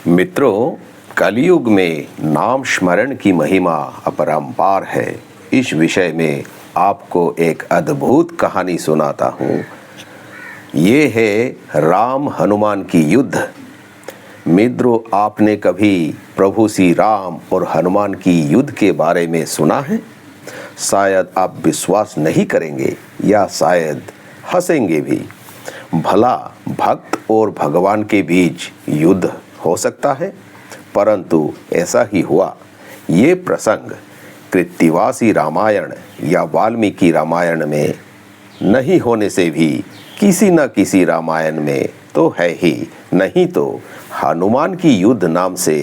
मित्रों, कलयुग में नाम स्मरण की महिमा अपरंपार है। इस विषय में आपको एक अद्भुत कहानी सुनाता हूँ। ये है राम हनुमान की युद्ध। मित्रों, आपने कभी प्रभु श्री राम और हनुमान की युद्ध के बारे में सुना है? शायद आप विश्वास नहीं करेंगे या शायद हंसेंगे भी। भला भक्त और भगवान के बीच युद्ध हो सकता है? परंतु ऐसा ही हुआ। ये प्रसंग कृत्तिवासी रामायण या वाल्मीकि रामायण में नहीं होने से भी किसी न किसी रामायण में तो है ही। नहीं तो हनुमान की युद्ध नाम से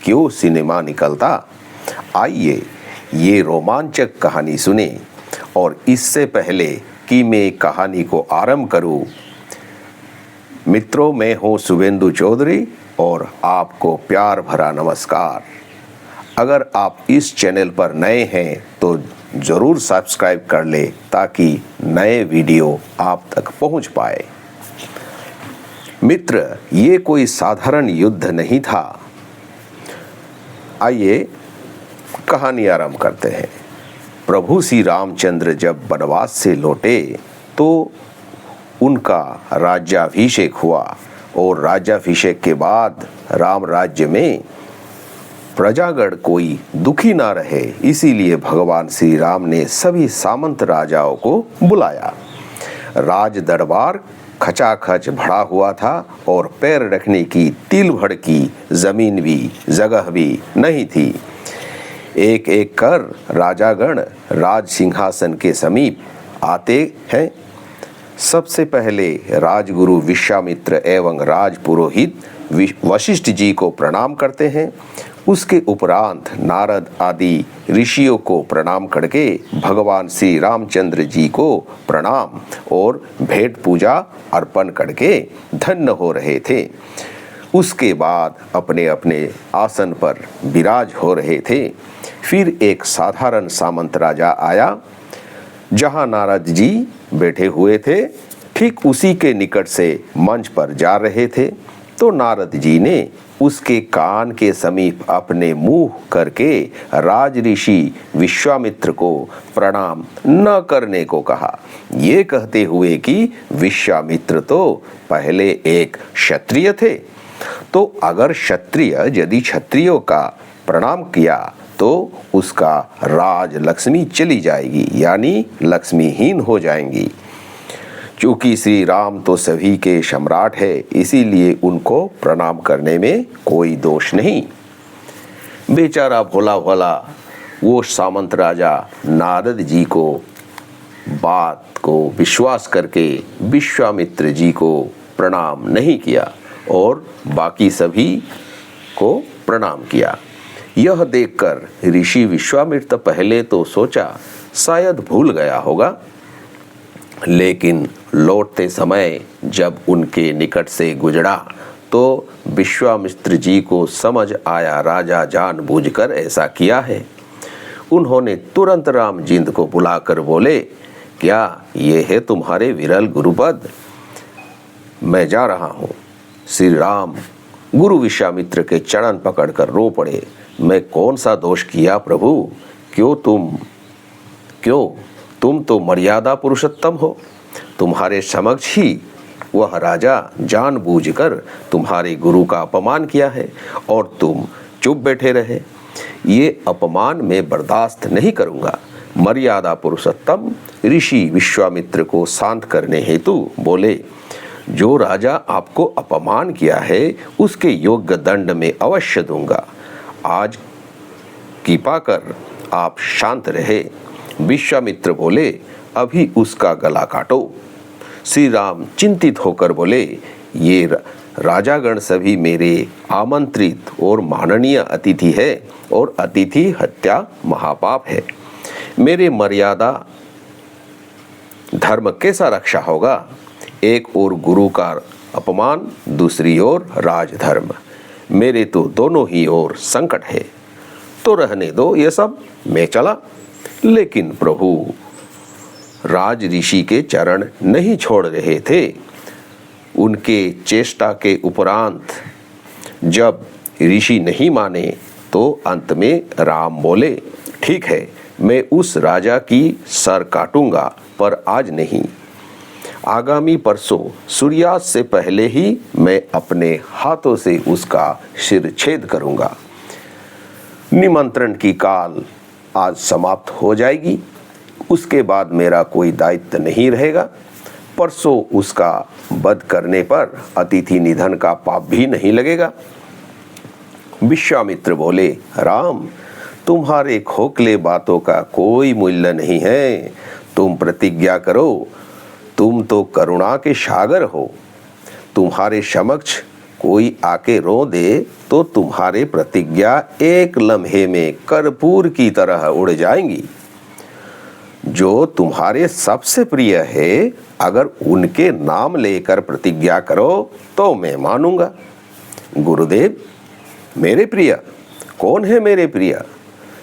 क्यों सिनेमा निकलता? आइए ये रोमांचक कहानी सुने। और इससे पहले कि मैं कहानी को आरंभ करूं, मित्रों, मैं हूं शुभेंदु चौधरी और आपको प्यार भरा नमस्कार। अगर आप इस चैनल पर नए हैं तो ज़रूर सब्सक्राइब कर ले ताकि नए वीडियो आप तक पहुंच पाए। मित्र, ये कोई साधारण युद्ध नहीं था। आइए कहानी आरंभ करते हैं। प्रभु श्री रामचंद्र जब वनवास से लौटे तो उनका राज्याभिषेक हुआ और राज्याभिषेक के बाद राम राज्य में प्रजागण कोई दुखी ना रहे, इसीलिए भगवान श्री राम ने सभी सामंत राजाओं को बुलाया। राज दरबार खचाखच भरा हुआ था और पैर रखने की तिल भर की जमीन भी जगह भी नहीं थी। एक एक कर राजागण राज सिंहासन के समीप आते हैं। सबसे पहले राजगुरु विश्वामित्र एवं राज पुरोहित वशिष्ठ जी को प्रणाम करते हैं। उसके उपरांत नारद आदि ऋषियों को प्रणाम करके भगवान श्री रामचंद्र जी को प्रणाम और भेंट पूजा अर्पण करके धन्य हो रहे थे। उसके बाद अपने अपने आसन पर विराज हो रहे थे। फिर एक साधारण सामंत राजा आया। जहां नारद जी बैठे हुए थे, ठीक उसी के निकट से मंच पर जा रहे थे तो नारद जी ने उसके कान के समीप अपने मुंह करके राज ऋषि विश्वामित्र को प्रणाम न करने को कहा, ये कहते हुए कि विश्वामित्र तो पहले एक क्षत्रिय थे, तो अगर क्षत्रिय यदि क्षत्रियों का प्रणाम किया तो उसका राज लक्ष्मी चली जाएगी, यानी लक्ष्मीहीन हो जाएंगी। क्योंकि श्री राम तो सभी के सम्राट है, इसीलिए उनको प्रणाम करने में कोई दोष नहीं। बेचारा भोला भोला वो सामंत राजा नारद जी को बात को विश्वास करके विश्वामित्र जी को प्रणाम नहीं किया और बाकी सभी को प्रणाम किया। यह देखकर ऋषि विश्वामित्र पहले तो सोचा शायद भूल गया होगा, लेकिन लौटते समय जब उनके निकट से गुजरा तो विश्वामित्र जी को समझ आया राजा जानबूझकर ऐसा किया है। उन्होंने तुरंत रामजिंद को बुलाकर बोले, क्या ये है तुम्हारे विरल गुरुपद? मैं जा रहा हूँ। श्री राम गुरु विश्वामित्र के चरण पकड़कर रो पड़े, मैं कौन सा दोष किया प्रभु? तुम तो मर्यादा पुरुषोत्तम हो। तुम्हारे समक्ष ही वह राजा जानबूझकर तुम्हारे गुरु का अपमान किया है और तुम चुप बैठे रहे। ये अपमान मैं बर्दाश्त नहीं करूँगा। मर्यादा पुरुषोत्तम ऋषि विश्वामित्र को शांत करने हेतु बोले, जो राजा आपको अपमान किया है उसके योग्य दंड में अवश्य दूंगा। आज कृपा कर आप शांत रहे। विश्वामित्र बोले, अभी उसका गला काटो। श्री राम चिंतित होकर बोले, ये राजागण सभी मेरे आमंत्रित और माननीय अतिथि है और अतिथि हत्या महापाप है। मेरे मर्यादा धर्म कैसा रक्षा होगा? एक ओर गुरु का अपमान, दूसरी ओर राजधर्म। मेरे तो दोनों ही ओर संकट है। तो रहने दो ये सब, मैं चला। लेकिन प्रभु राज ऋषि के चरण नहीं छोड़ रहे थे। उनके चेष्टा के उपरांत जब ऋषि नहीं माने तो अंत में राम बोले, ठीक है, मैं उस राजा की सर काटूंगा, पर आज नहीं। आगामी परसों सूर्यास्त से पहले ही मैं अपने हाथों से उसका सिर छेद करूंगा। निमंत्रण की काल आज समाप्त हो जाएगी। उसके बाद मेरा कोई दायित्व नहीं रहेगा। परसों उसका वध करने पर अतिथि निधन का पाप भी नहीं लगेगा। विश्वामित्र बोले, राम, तुम्हारे खोखले बातों का कोई मूल्य नहीं है। तुम प्रतिज्ञा करो। तुम तो करुणा के सागर हो। तुम्हारे समक्ष कोई आके रो दे तो तुम्हारे प्रतिज्ञा एक लम्हे में कर्पूर की तरह उड़ जाएंगी। जो तुम्हारे सबसे प्रिय है, अगर उनके नाम लेकर प्रतिज्ञा करो तो मैं मानूंगा। गुरुदेव, मेरे प्रिय? कौन है मेरे प्रिय?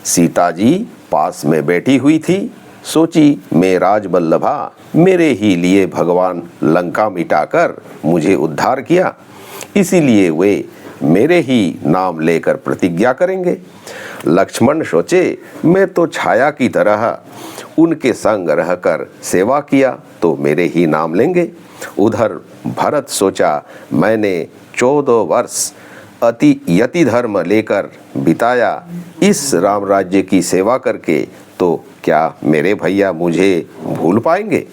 सीता जी पास में बैठी हुई थी। सोची मैं राजवल्लभा, मेरे ही लिए भगवान लंका मिटाकर मुझे उद्धार किया, इसीलिए वे मेरे ही नाम लेकर प्रतिज्ञा करेंगे। लक्ष्मण सोचे, मैं तो छाया की तरह उनके संग रहकर सेवा किया तो मेरे ही नाम लेंगे। उधर भरत सोचा, मैंने 14 वर्ष अति यति धर्म लेकर बिताया इस राम राज्य की सेवा करके, तो क्या मेरे भैया मुझे भूल पाएंगे?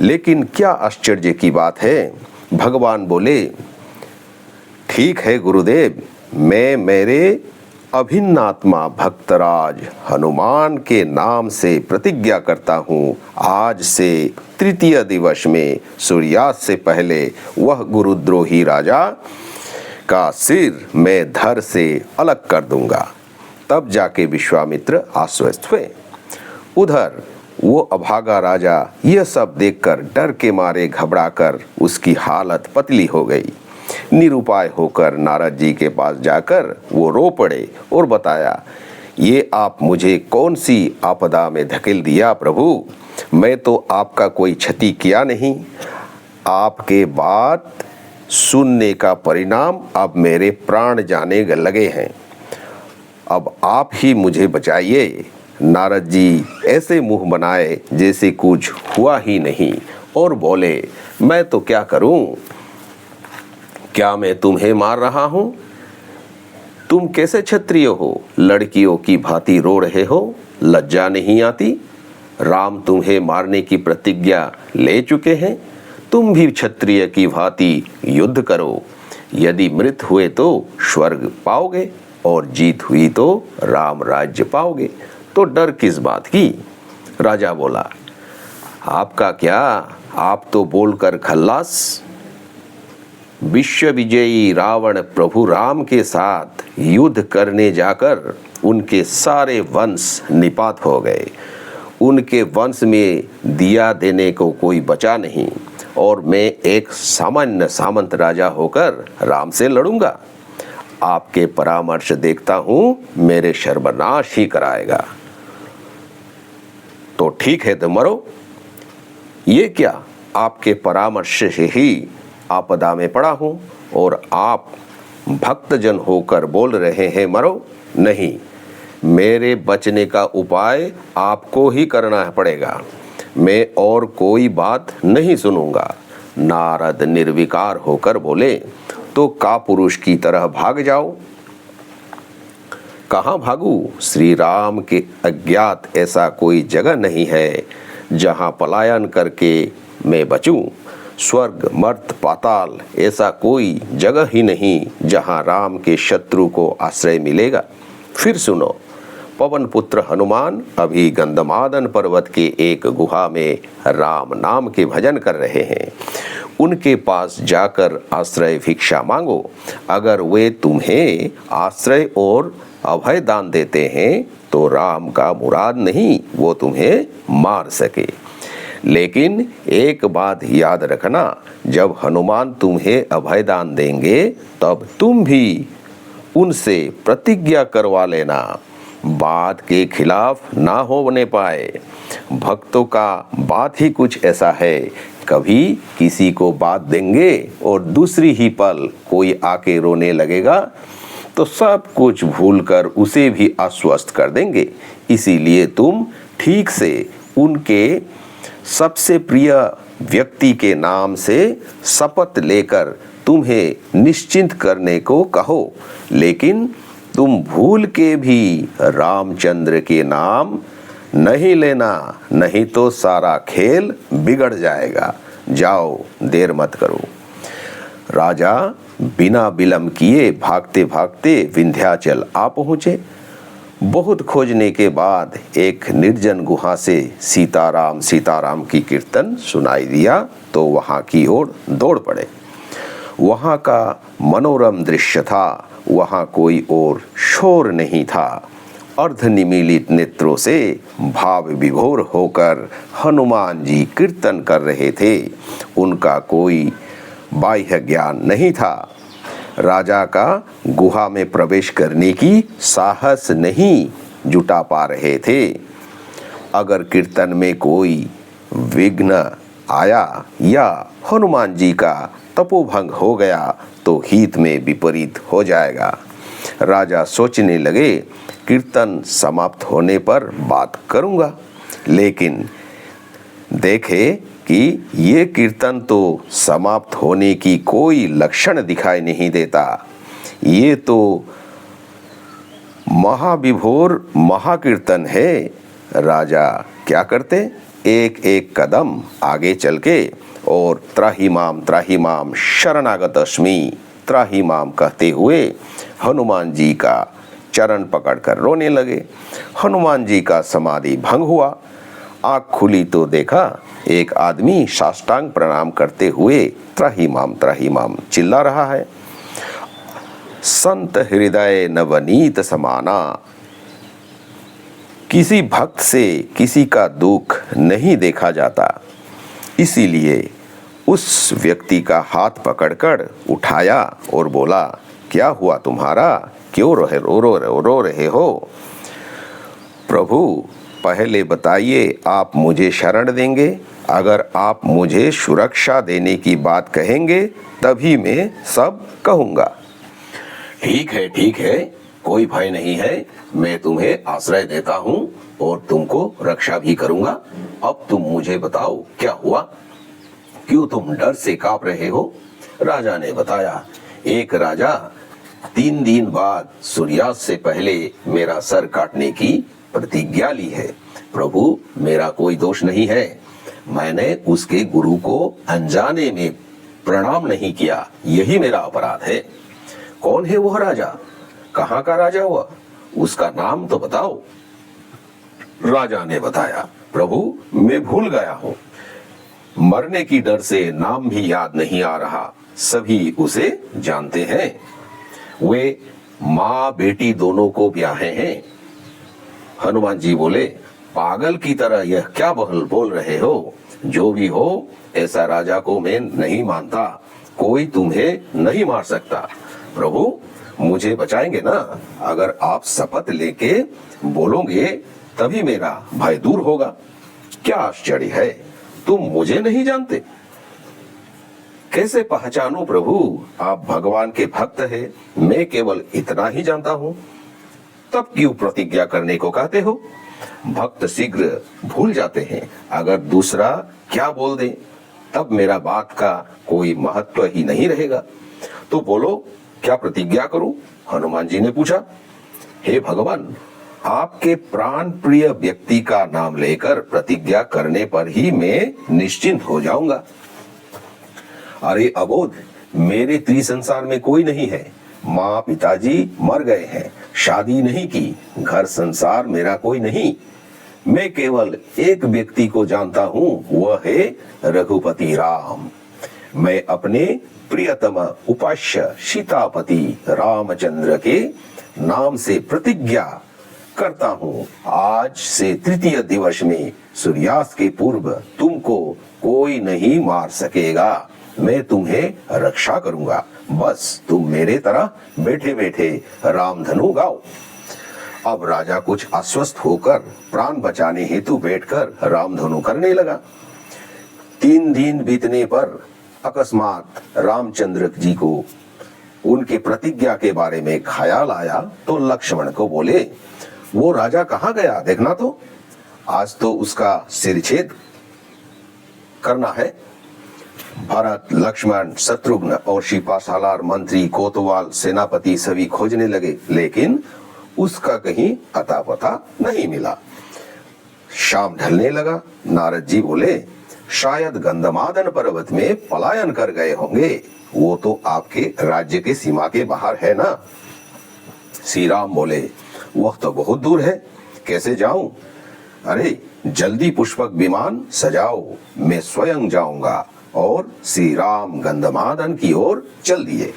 लेकिन क्या आश्चर्य की बात है, भगवान बोले, ठीक है गुरुदेव, मैं मेरे अभिन्नात्मा भक्तराज हनुमान के नाम से प्रतिज्ञा करता हूँ, आज से तृतीय दिवस में सूर्यास्त से पहले वह गुरुद्रोही राजा का सिर मैं धड़ से अलग कर दूंगा। तब जाके विश्वामित्र आश्वस्त हुए। उधर वो अभागा राजा यह सब देखकर डर के मारे घबराकर उसकी हालत पतली हो गई। निरुपाय होकर नारद जी के पास जाकर वो रो पड़े और बताया, ये आप मुझे कौन सी आपदा में धकेल दिया प्रभु? मैं तो आपका कोई क्षति किया नहीं। आपके बात सुनने का परिणाम अब मेरे प्राण जाने लगे हैं। अब आप ही मुझे बचाइए। नारद जी ऐसे मुंह बनाए जैसे कुछ हुआ ही नहीं और बोले, मैं तो क्या करूं? क्या मैं तुम्हें मार रहा हूं? तुम कैसे क्षत्रिय हो? लड़कियों की भांति रो रहे हो? लज्जा नहीं आती? राम तुम्हें मारने की प्रतिज्ञा ले चुके हैं। तुम भी क्षत्रिय की भांति युद्ध करो। यदि मृत हुए तो स्वर्ग पाओगे और जीत हुई तो राम राज्य पाओगे, तो डर किस बात की? राजा बोला, आपका क्या, आप तो बोलकर खल्लास। विश्व विजयी रावण प्रभु राम के साथ युद्ध करने जाकर उनके सारे वंश निपात हो गए। उनके वंश में दिया देने को कोई बचा नहीं और मैं एक सामान्य सामंत राजा होकर राम से लड़ूंगा। आपके परामर्श देखता हूं मेरे सर्वनाश ही कराएगा। तो ठीक है, तो मरो। ये क्या, आपके परामर्श से ही आपदा में पड़ा हूं और आप भक्तजन होकर बोल रहे हैं मरो? नहीं, मेरे बचने का उपाय आपको ही करना पड़ेगा। मैं और कोई बात नहीं सुनूंगा। नारद निर्विकार होकर बोले, तो कापुरुष की तरह भाग जाओ। कहाँ भागू? श्री राम के अज्ञात ऐसा कोई जगह नहीं है जहाँ पलायन करके मैं बचूं। स्वर्ग, मर्त, पाताल ऐसा कोई जगह ही नहीं जहाँ राम के शत्रु को आश्रय मिलेगा। फिर सुनो, पवन पुत्र हनुमान अभी गंधमादन पर्वत के एक गुहा में राम नाम के भजन कर रहे हैं। उनके पास जाकर आश्रय भिक्षा मांगो। अगर वे तुम्हें आश्रय और अभय दान देते हैं तो राम का मुराद नहीं वो तुम्हें मार सके। लेकिन एक बात याद रखना, जब हनुमान तुम्हें अभय दान देंगे तब तुम भी उनसे प्रतिज्ञा करवा लेना। बात के खिलाफ ना होने पाए। भक्तों का बात ही कुछ ऐसा है, कभी किसी को बात देंगे और दूसरी ही पल कोई आके रोने लगेगा तो सब कुछ भूलकर उसे भी आश्वस्त कर देंगे। इसीलिए तुम ठीक से उनके सबसे प्रिय व्यक्ति के नाम से शपथ लेकर तुम्हें निश्चिंत करने को कहो, लेकिन तुम भूल के भी रामचंद्र के नाम नहीं लेना, नहीं तो सारा खेल बिगड़ जाएगा। जाओ, देर मत करो। राजा बिना विलंब किए भागते भागते विंध्याचल आ पहुँचे। बहुत खोजने के बाद एक निर्जन गुहा से सीताराम सीताराम की कीर्तन सुनाई दिया तो वहाँ की ओर दौड़ पड़े। वहाँ का मनोरम दृश्य था, वहाँ कोई और शोर नहीं था। अर्धनिमीलित नेत्रों से भाव विभोर होकर हनुमान जी कीर्तन कर रहे थे। उनका कोई बाह्य ज्ञान नहीं था। राजा का गुहा में प्रवेश करने की साहस नहीं जुटा पा रहे थे। अगर कीर्तन में कोई विघ्न आया या हनुमान जी का तपोभंग हो गया तो हित में विपरीत हो जाएगा। राजा सोचने लगे, कीर्तन समाप्त होने पर बात करूंगा, लेकिन देखे कि ये कीर्तन तो समाप्त होने की कोई लक्षण दिखाई नहीं देता। ये तो महाविभोर महाकीर्तन है। राजा क्या करते, एक एक कदम आगे चल के और त्राहिमाम शरणागत अस्मि त्राहिमाम कहते हुए हनुमान जी का चरण पकड़कर रोने लगे। हनुमान जी का समाधि भंग हुआ। आँख खुली तो देखा एक आदमी साष्टांग प्रणाम करते हुए त्राहिमाम चिल्ला रहा है। संत हृदय नवनीत समाना। किसी भक्त से किसी का दुख नहीं देखा जाता, इसीलिए उस व्यक्ति का हाथ पकड़कर उठाया और बोला, क्या हुआ तुम्हारा, क्यों रो रहे हो? प्रभु पहले बताइए, आप मुझे शरण देंगे? अगर आप मुझे सुरक्षा देने की बात कहेंगे तभी मैं सब कहूँगा। ठीक है, कोई भय नहीं है, मैं तुम्हें आश्रय देता हूँ और तुमको रक्षा भी करूँगा। अब तुम मुझे बताओ क्या हुआ, क्यों तुम डर से कांप रहे हो? राजा ने बताया, एक राजा 3 दिन बाद सूर्यास्त से पहले मेरा सर काटने की प्रतिज्ञा ली है। प्रभु मेरा कोई दोष नहीं है, मैंने उसके गुरु को अनजाने में प्रणाम नहीं किया, यही मेरा अपराध है। कौन है वह राजा, कहाँ का राजा हुआ, उसका नाम तो बताओ। राजा ने बताया, प्रभु मैं भूल गया हूँ, मरने की डर से नाम भी याद नहीं आ रहा, सभी उसे जानते हैं। वे माँ बेटी दोनों को ब्याहे हैं। हनुमान जी बोले, पागल की तरह यह क्या बहल बोल रहे हो? जो भी हो, ऐसा राजा को मैं नहीं मानता, कोई तुम्हें नहीं मार सकता। प्रभु मुझे बचाएंगे ना? अगर आप शपथ लेके बोलोगे तभी मेरा भय दूर होगा। क्या आश्चर्य है, तुम मुझे नहीं जानते? कैसे पहचानूं प्रभु, आप भगवान के भक्त हैं, मैं केवल इतना ही जानता हूं। तब क्यों प्रतिज्ञा करने को कहते हो? भक्त शीघ्र भूल जाते हैं, अगर दूसरा क्या बोल दे तब मेरा बात का कोई महत्व ही नहीं रहेगा। तो बोलो, क्या प्रतिज्ञा करूं? हनुमान जी ने पूछा। हे भगवान, आपके प्राण प्रिय व्यक्ति का नाम लेकर प्रतिज्ञा करने पर ही मैं निश्चिंत हो जाऊंगा। अरे अबोध, मेरे त्रिसंसार में कोई नहीं है, माँ पिताजी मर गए हैं, शादी नहीं की, घर संसार मेरा कोई नहीं। मैं केवल एक व्यक्ति को जानता हूँ, वह है रघुपति राम। मैं अपने प्रियतम उपास्य सीतापति रामचंद्र के नाम से प्रतिज्ञा करता हूँ, आज से तृतीय दिवस में सूर्यास्त के पूर्व तुमको कोई नहीं मार सकेगा। मैं तुम्हें रक्षा करूंगा, बस तुम मेरे तरह बैठे बैठे रामधनु गाओ। अब राजा कुछ अस्वस्थ होकर प्राण बचाने हेतु बैठकर रामधनु करने लगा। 3 दिन बीतने पर अकस्मात रामचंद्र जी को उनकी प्रतिज्ञा के बारे में ख्याल आया तो लक्ष्मण को बोले, वो राजा कहाँ गया देखना तो, आज तो उसका सिरछेद करना है। भरत, लक्ष्मण, शत्रुघ्न और शिपासालार मंत्री, कोतवाल, सेनापति सभी खोजने लगे, लेकिन उसका कहीं अता पता नहीं मिला। शाम ढलने लगा। नारद जी बोले, शायद गंधमादन पर्वत में पलायन कर गए होंगे, वो तो आपके राज्य के सीमा के बाहर है ना। श्री राम बोले, वह तो बहुत दूर है, कैसे जाऊं? अरे जल्दी पुष्पक विमान सजाओ, मैं स्वयं जाऊंगा। और श्री राम गंधमादन की ओर चल दिए।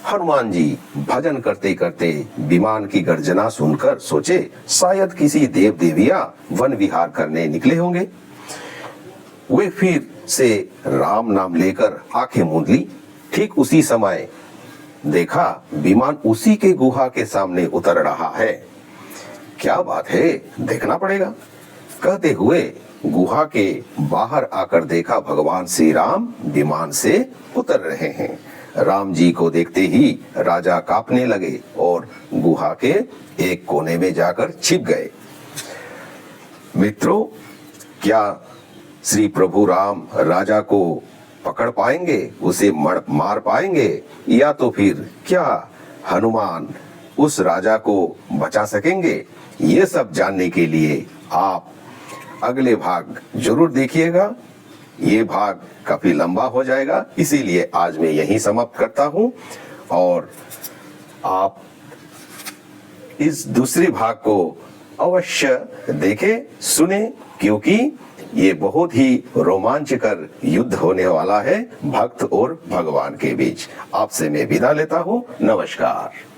हनुमान जी भजन करते करते विमान की गर्जना सुनकर सोचे, शायद किसी देव देविया वन विहार करने निकले होंगे। वे फिर से राम नाम लेकर आंखें मूंद ली। ठीक उसी समय देखा विमान उसी के गुहा के सामने उतर रहा है। क्या बात है, देखना पड़ेगा। कहते हुए गुहा के बाहर आकर देखा भगवान श्री राम विमान से उतर रहे हैं। राम जी को देखते ही राजा कांपने लगे और गुहा के एक कोने में जाकर छिप गए। मित्रों, क्या श्री प्रभु राम राजा को पकड़ पाएंगे, उसे मार पाएंगे, या तो फिर क्या हनुमान उस राजा को बचा सकेंगे? ये सब जानने के लिए आप अगले भाग जरूर देखिएगा। ये भाग काफी लंबा हो जाएगा, इसीलिए आज मैं यहीं समाप्त करता हूं और आप इस दूसरे भाग को अवश्य देखें, सुने, क्योंकि ये बहुत ही रोमांचकर युद्ध होने वाला है भक्त और भगवान के बीच। आपसे मैं विदा लेता हूं। नमस्कार।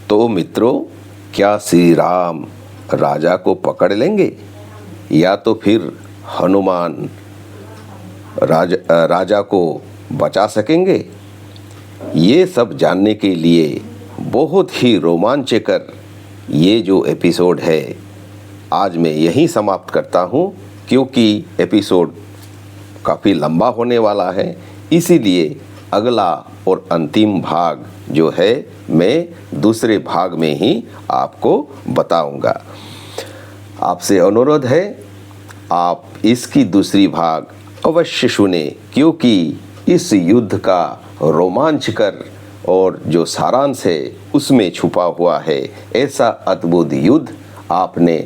तो मित्रों, क्या श्री राम राजा को पकड़ लेंगे या तो फिर हनुमान राजा को बचा सकेंगे? ये सब जानने के लिए बहुत ही रोमांचकर ये जो एपिसोड है आज मैं यहीं समाप्त करता हूँ, क्योंकि एपिसोड काफ़ी लंबा होने वाला है। इसीलिए अगला और अंतिम भाग जो है मैं दूसरे भाग में ही आपको बताऊंगा। आपसे अनुरोध है आप इसकी दूसरी भाग अवश्य सुने, क्योंकि इस युद्ध का रोमांचकर और जो सारांश है उसमें छुपा हुआ है। ऐसा अद्भुत युद्ध आपने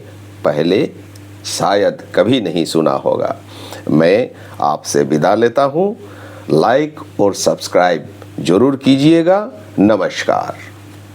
पहले शायद कभी नहीं सुना होगा। मैं आपसे विदा लेता हूँ। लाइक और सब्सक्राइब जरूर कीजिएगा। नमस्कार।